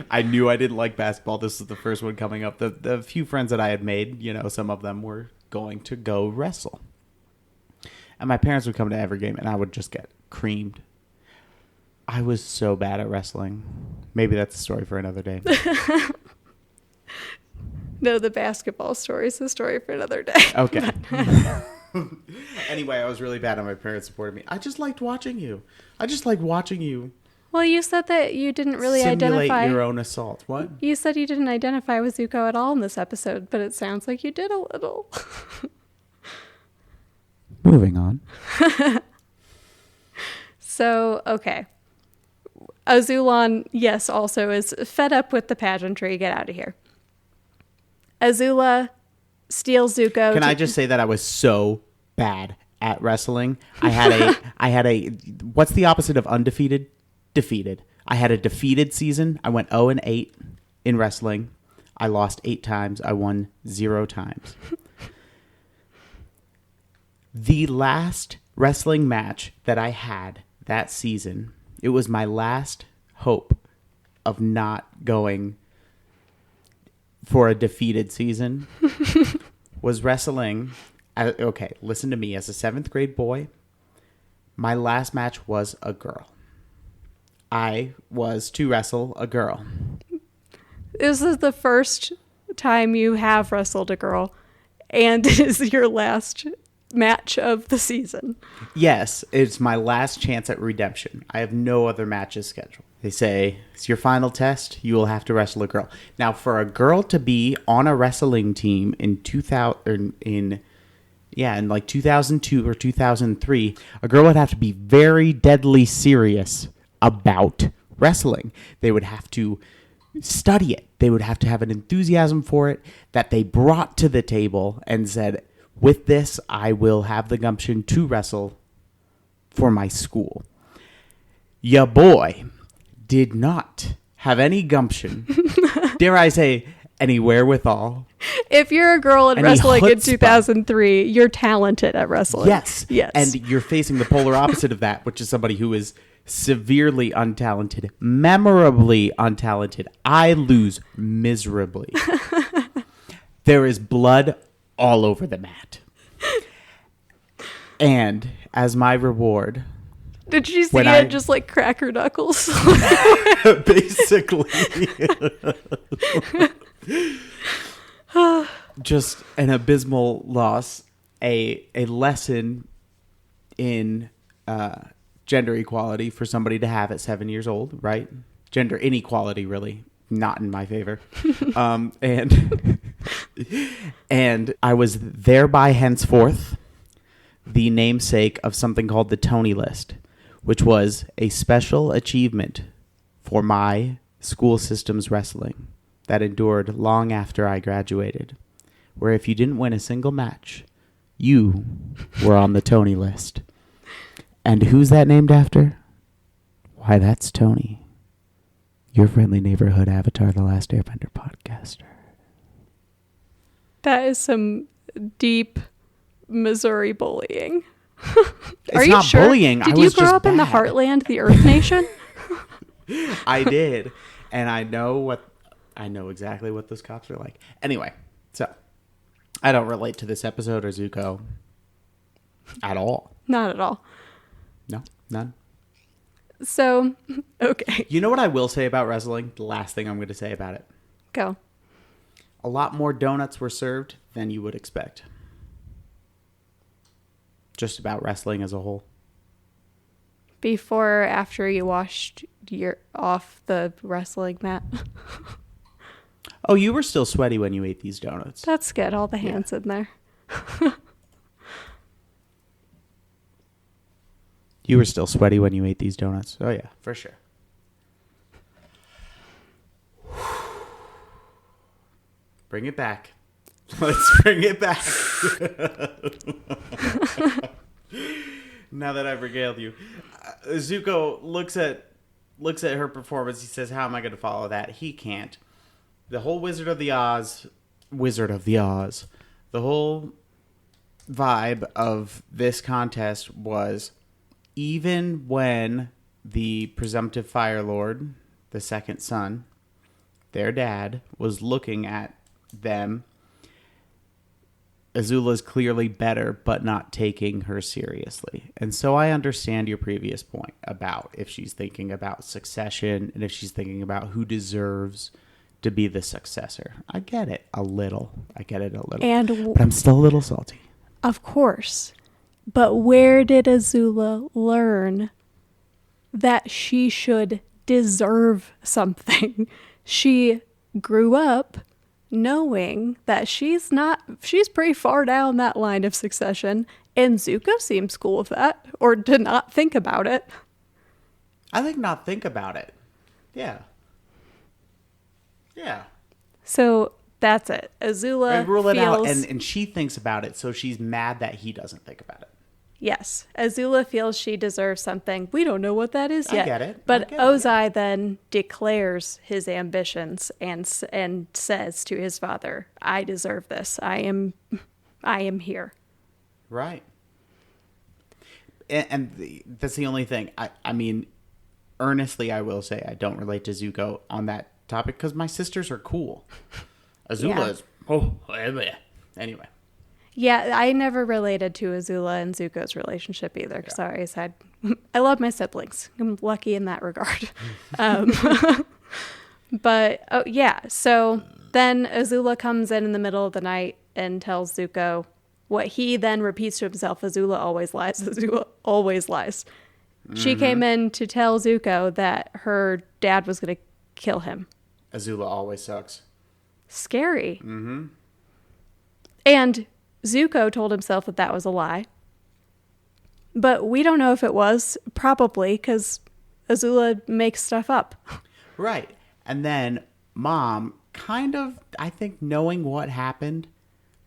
I knew I didn't like basketball. This was the first one coming up. The few friends that I had made, some of them were going to go wrestle. And my parents would come to every game, and I would just get creamed. I was so bad at wrestling. Maybe that's a story for another day. No, the basketball story is a story for another day. Okay. Anyway, I was really bad and my parents supported me. I just liked watching you. Well, you said that you didn't really simulate identify your own assault. What? You said you didn't identify with Zuko at all in this episode, but it sounds like you did a little. Moving on. So, okay. Azulon, yes, also is fed up with the pageantry. Get out of here. Azula steals Zuko. Can I just say that I was so bad at wrestling. I had a what's the opposite of undefeated? Defeated. I had a defeated season. I went 0-8 in wrestling. I lost 8 times. I won 0 times. The last wrestling match that I had that season, it was my last hope of not going for a defeated season, was wrestling. Okay, listen to me. As a 7th grade boy, my last match was a girl. I was to wrestle a girl. This is the first time you have wrestled a girl, and it is your last match of the season. Yes, it's my last chance at redemption. I have no other matches scheduled. They say, it's your final test. You will have to wrestle a girl. Now, for a girl to be on a wrestling team in 2002 or 2003, a girl would have to be very deadly serious about wrestling. They would have to study it. They would have to have an enthusiasm for it that they brought to the table and said, with this, I will have the gumption to wrestle for my school. Ya boy did not have any gumption, dare I say, any wherewithal. If you're a girl in wrestling in 2003, you're talented at wrestling. Yes. And you're facing the polar opposite of that, which is somebody who is severely untalented, memorably untalented. I lose miserably. There is blood all over the mat. And as my reward... Did you see it just like cracker knuckles? Basically. Just an abysmal loss. A lesson in gender equality for somebody to have at 7 years old, right? Gender inequality, really. Not in my favor. And I was thereby henceforth the namesake of something called the Tony List, which was a special achievement for my school system's wrestling that endured long after I graduated, where if you didn't win a single match, you were on the Tony List. And who's that named after? Why, that's Tony, your friendly neighborhood Avatar The Last Airbender podcaster. That is some deep Missouri bullying. It's not sure? Bullying. Did you grow up in the heartland, the Earth Nation? I did, and I know exactly what those cops are like. Anyway, so I don't relate to this episode or Zuko at all. Not at all. No, none. So, okay. You know what I will say about wrestling? The last thing I'm going to say about it. Go. A lot more donuts were served than you would expect. Just about wrestling as a whole. Before or after you washed off the wrestling mat? Oh, you were still sweaty when you ate these donuts. That's good. All the hands in there. You were still sweaty when you ate these donuts. Oh, yeah, for sure. Bring it back. Let's bring it back. Now that I've regaled you. Zuko looks at her performance. He says, how am I going to follow that? He can't. The whole Wizard of the Oz, the whole vibe of this contest was, even when the presumptive Fire Lord, the second son, their dad, was looking at them, Azula's clearly better, but not taking her seriously. And so I understand your previous point about if she's thinking about succession and if she's thinking about who deserves to be the successor. I get it a little. But I'm still a little salty. Of course. But where did Azula learn that she should deserve something? She grew up knowing that she's pretty far down that line of succession, and Zuko seems cool with that, or to not think about it. I think not think about it. Yeah. So that's it. Azula rule it feels... out, and she thinks about it, so she's mad that he doesn't think about it. Yes. Azula feels she deserves something. We don't know what that is yet. I get it. But Ozai then declares his ambitions and says to his father, I deserve this. I am here. Right. And that's the only thing. I mean, earnestly, I will say I don't relate to Zuko on that topic because my sisters are cool. Azula is... Oh, anyway. Yeah, I never related to Azula and Zuko's relationship either because I always had... I love my siblings. I'm lucky in that regard. But, oh, yeah. So then Azula comes in the middle of the night and tells Zuko what he then repeats to himself. Azula always lies. Azula always lies. She came in to tell Zuko that her dad was going to kill him. Azula always sucks. Scary. And Zuko told himself that that was a lie. But we don't know if it was, probably, because Azula makes stuff up. Right. And then Mom, kind of, I think, knowing what happened,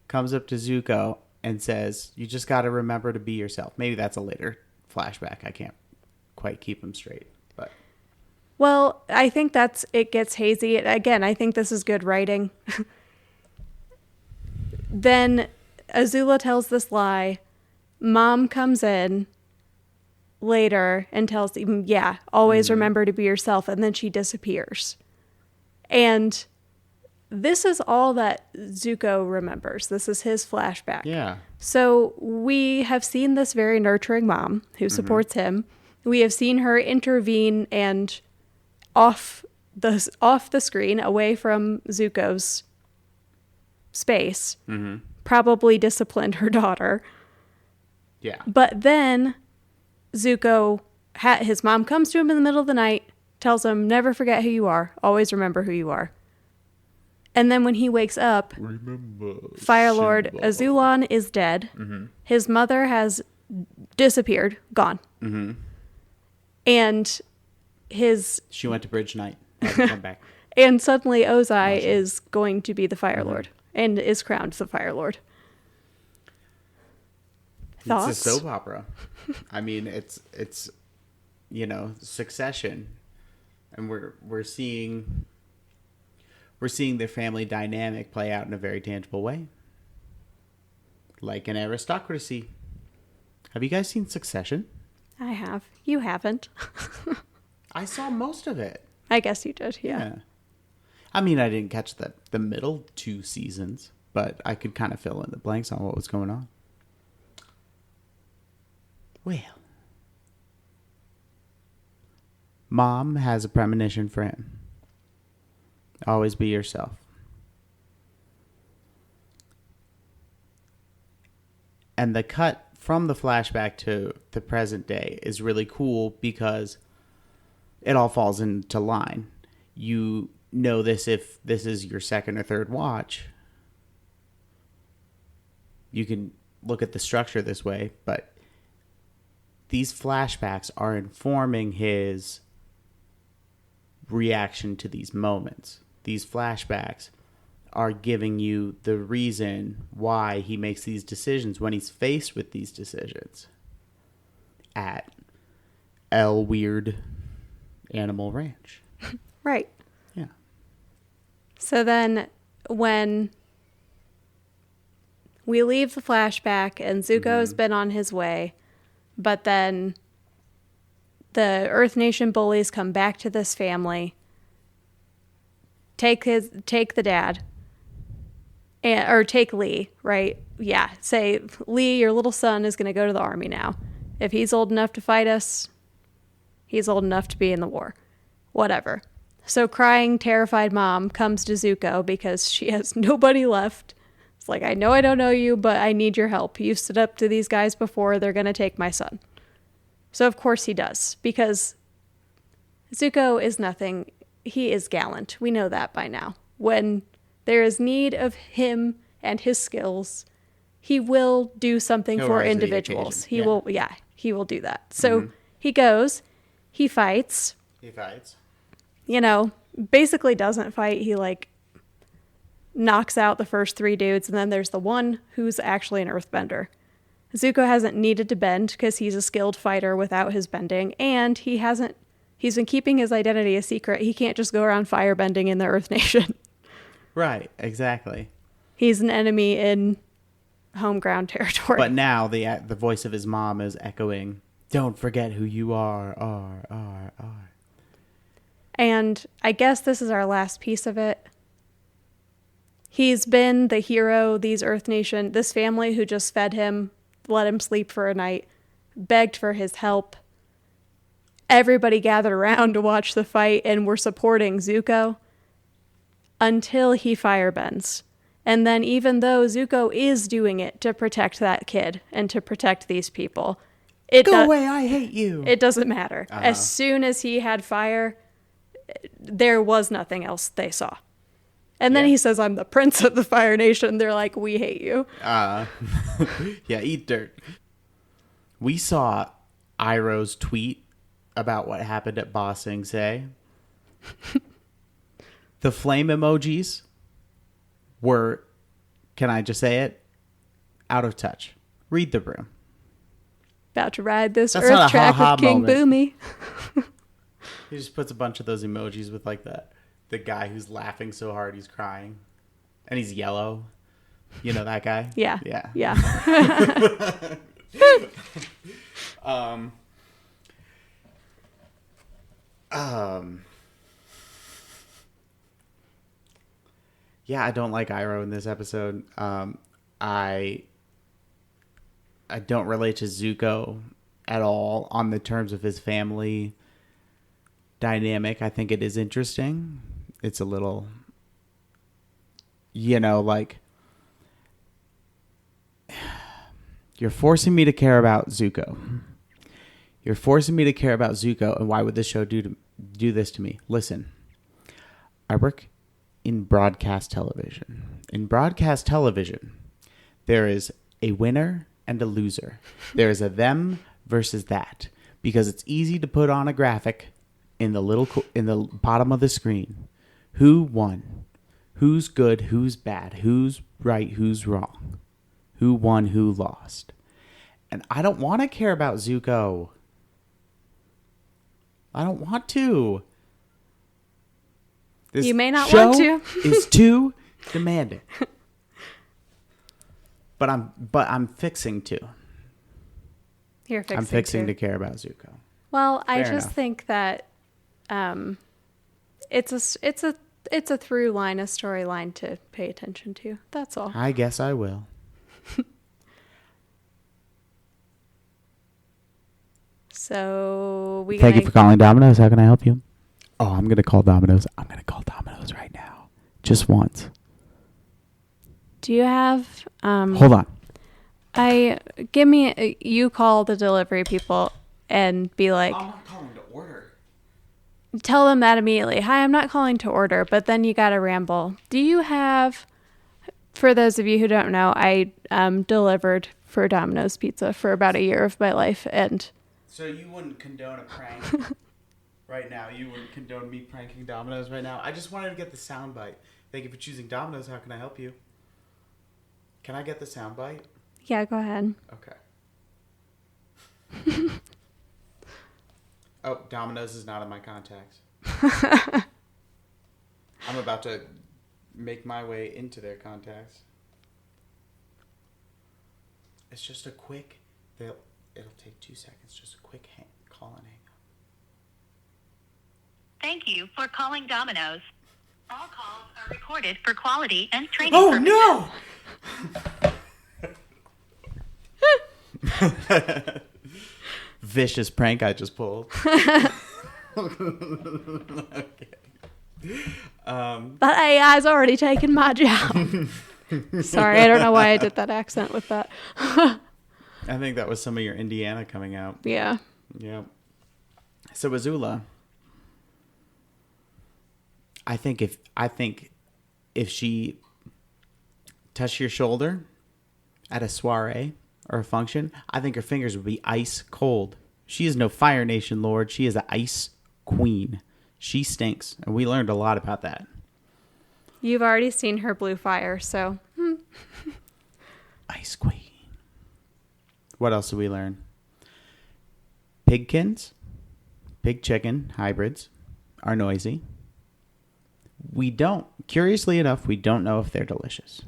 comes up to Zuko and says, you just got to remember to be yourself. Maybe that's a later flashback. I can't quite keep them straight. But well, I think it gets hazy. Again, I think this is good writing. Then Azula tells this lie. Mom comes in later and tells him, yeah, always remember to be yourself. And then she disappears. And this is all that Zuko remembers. This is his flashback. Yeah. So we have seen this very nurturing mom who supports him. We have seen her intervene and off the screen, away from Zuko's space, probably disciplined her daughter. Yeah. But then Zuko, his mom comes to him in the middle of the night, tells him, never forget who you are. Always remember who you are. And then when he wakes up, Fire Lord Azulon is dead. His mother has disappeared, gone. And she went to Bridge Night. Come back. And suddenly Ozai is going to be the Fire Lord and is crowned the Fire Lord. Thoughts? It's a soap opera. I mean, it's Succession, and we're seeing their family dynamic play out in a very tangible way, like an aristocracy. Have you guys seen Succession? I have. You haven't. I saw most of it. I guess you did, yeah. I mean, I didn't catch the middle 2 seasons, but I could kind of fill in the blanks on what was going on. Well, Mom has a premonition for him. Always be yourself. And the cut from the flashback to the present day is really cool because it all falls into line. You know this if this is your second or third watch. You can look at the structure this way, but these flashbacks are informing his reaction to these moments. These flashbacks are giving you the reason why he makes these decisions when he's faced with these decisions at El Weird Animal Ranch. Right. Yeah. So then when we leave the flashback and Zuko's been on his way, but then the Earth Nation bullies come back to this family, take the dad, or take Lee, right? Yeah, say, Lee, your little son is going to go to the army now. If he's old enough to fight us, he's old enough to be in the war. Whatever. So crying, terrified mom comes to Zuko because she has nobody left. It's like, I know I don't know you, but I need your help. You've stood up to these guys before. They're going to take my son. So of course he does, because Zuko is nothing. He is gallant. We know that by now. When there is need of him and his skills, he will do something for individuals. He will do that. So he goes, he fights. Basically doesn't fight. He knocks out the first 3 dudes, and then there's the one who's actually an earthbender. Zuko hasn't needed to bend because he's a skilled fighter without his bending, and he's been keeping his identity a secret. He can't just go around firebending in the Earth Nation. Right, exactly. He's an enemy in home ground territory. But now the voice of his mom is echoing, "Don't forget who you are. And I guess this is our last piece of it. He's been the hero, this family who just fed him, let him sleep for a night, begged for his help. Everybody gathered around to watch the fight and were supporting Zuko until he firebends. And then even though Zuko is doing it to protect that kid and to protect these people, Go away, I hate you. It doesn't matter. As soon as he had fire, there was nothing else they saw. And then he says, "I'm the prince of the Fire Nation." They're like, "We hate you." Yeah, eat dirt. We saw Iroh's tweet about what happened at Ba Sing Se. The flame emojis were, can I just say it, out of touch. Read the room. About to ride this That's not earth a track ha-ha with King moment. Boomy. He just puts a bunch of those emojis with like the guy who's laughing so hard he's crying. And he's yellow. You know that guy? Yeah. Yeah. Yeah, I don't like Iroh in this episode. I don't relate to Zuko at all on the terms of his family dynamic. I think it is interesting. It's a little, like, you're forcing me to care about Zuko. You're forcing me to care about Zuko, and why would this show do this to me? Listen, I work in broadcast television. In broadcast television, there is a winner and a loser. There is a them versus that, because it's easy to put on a graphic in the bottom of the screen. Who won? Who's good? Who's bad? Who's right? Who's wrong? Who won? Who lost? And I don't want to care about Zuko. I don't want to. This You may not show want to. is too demanding. But I'm fixing to. You're fixing I'm fixing to care about Zuko. Well, I Fair just enough. think that it's a through line, a storyline to pay attention to. That's all. I guess I will. So Thank you for calling Domino's. How can I help you? Oh, I'm going to call Domino's. I'm going to call Domino's right now. Just once. Do you have Hold on. you call the delivery people and be like, I'm not calling to order. tell them that immediately. Hi, I'm not calling to order, but then you got to ramble. Do you have, for those of you who don't know, I delivered for Domino's Pizza for about a year of my life, and So you wouldn't condone a prank right now? You wouldn't condone me pranking Domino's right now? I just wanted to get the soundbite. Thank you for choosing Domino's. How can I help you? Can I get the soundbite? yeah, go ahead. Okay. Oh, Domino's is not in my contacts. I'm about to make my way into their contacts. It's just a quick... It'll take 2 seconds. Just a quick call and hang up. Thank you for calling Domino's. All calls are recorded for quality and training purposes. Oh, no! Vicious prank I just pulled. Okay. That AI's already taken my job. Sorry, I don't know why I did that accent with that. I think that was some of your Indiana coming out. Yeah. Yep. So Azula, I think if she touched your shoulder at a soiree or a function, I think her fingers would be ice cold. She is no Fire Nation lord. She is an ice queen. She stinks, and we learned a lot about that. You've already seen her blue fire, so. Ice queen. What else did we learn? Pigkins, pig chicken hybrids are noisy. Curiously enough, we don't know if they're delicious.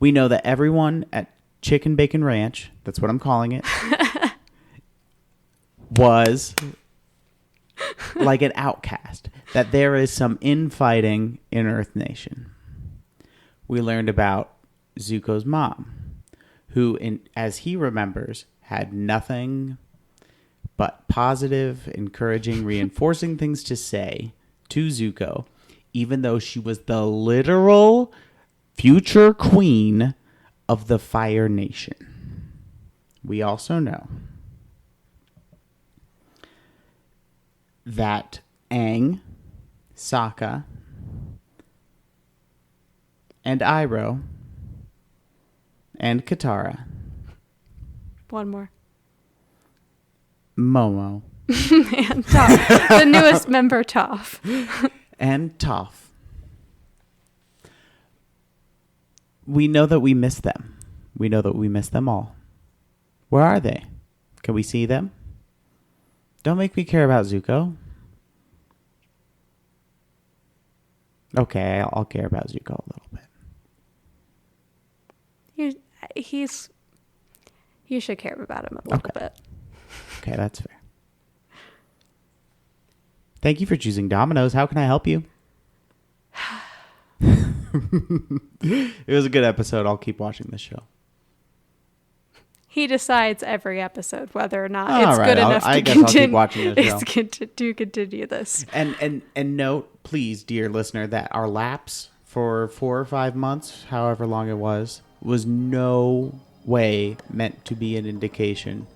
We know that everyone at Chicken Bacon Ranch, that's what I'm calling it, was like an outcast. That there is some infighting in Earth Nation. We learned about Zuko's mom, who, as he remembers, had nothing but positive, encouraging, reinforcing things to say to Zuko, even though she was the literal future queen of the Fire Nation. We also know that Aang, Sokka, and Iroh, and Katara, One more. Momo, And Toph, the newest member, Toph. and Toph. We know that we miss them. We know that we miss them all. Where are they? Can we see them? Don't make me care about Zuko. Okay, I'll care about Zuko a little bit. You should care about him a little bit. Okay, that's fair. Thank you for choosing Domino's. How can I help you? It was a good episode. I'll keep watching this show. He decides every episode whether or not All it's right, good enough I to guess I'll keep continue. watching this show. To continue this. And note, please, dear listener, that our lapse for 4 or 5 months, however long it was no way meant to be an indication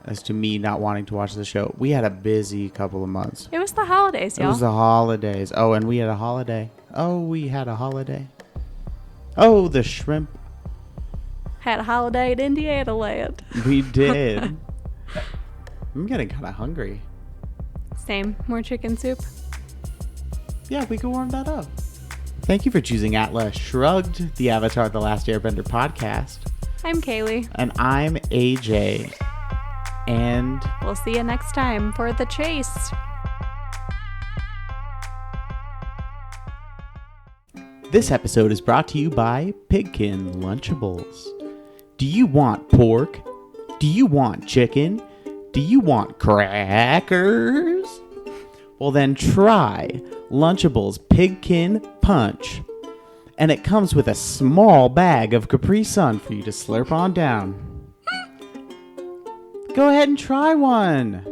as to me not wanting to watch the show. We had a busy couple of months. It was the holidays, It y'all. was the holidays. Oh, and we had a holiday. Oh, we had a holiday. Oh, the shrimp. Had a holiday at Indiana Land. We did. I'm getting kind of hungry. Same. More chicken soup. Yeah, we can warm that up. Thank you for choosing Atlas Shrugged, the Avatar The Last Airbender podcast. I'm Kaylee. And I'm AJ. And We'll see you next time for The Chase. this episode is brought to you by Pigkin Lunchables. Do you want pork? Do you want chicken? Do you want crackers? Well, then try Lunchables Pigkin Punch. And it comes with a small bag of Capri Sun for you to slurp on down. Go ahead and try one.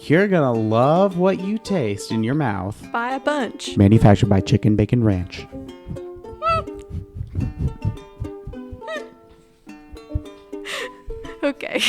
You're gonna love what you taste in your mouth. Buy a bunch. Manufactured by Chicken Bacon Ranch. Okay.